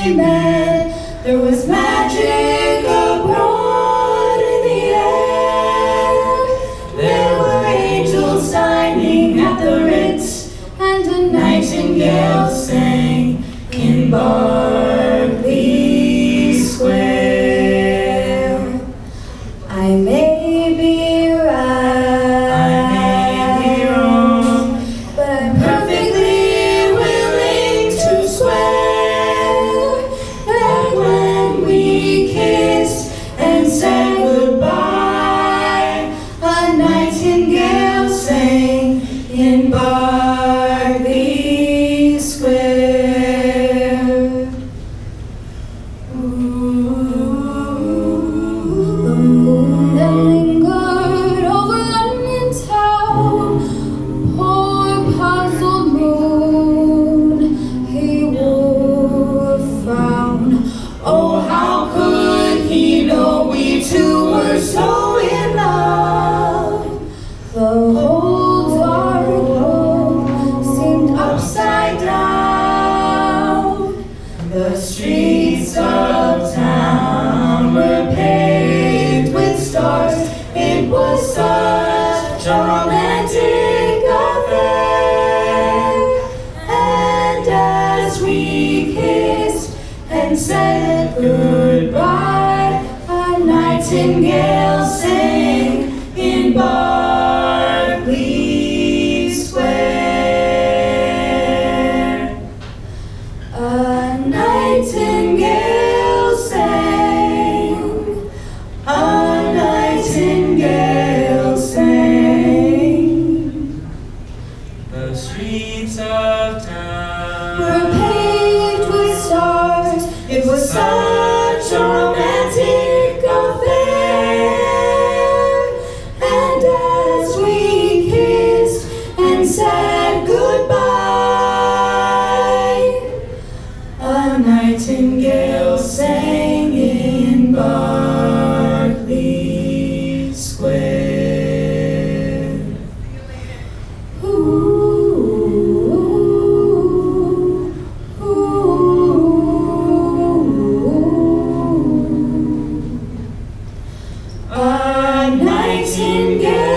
they met. There was magic abroad in the air. There were angels dining at the Ritz, and a nightingale sang in Berkeley Square. I may be right, I may be wrong, but I'm perfectly willing to swear that when we kissed and said goodbye, a nightingale sang in Berkeley Square. The moon that lingered over London town, poor puzzled moon, he wore a frown. Oh, how could he know we two were so in love? The whole dark world seemed upside down. The streets of town were paved with stars. It was such a romantic affair. And as we kissed and said goodbye, a nightingale sang in Berkeley Square. A nightingale sang, a nightingale sang. The streets of town were paved with stars. It was such a romantic affair. And as we kissed and said goodbye, a nightingale sang in Berkeley Square. Ooh, ooh, ooh. A nightingale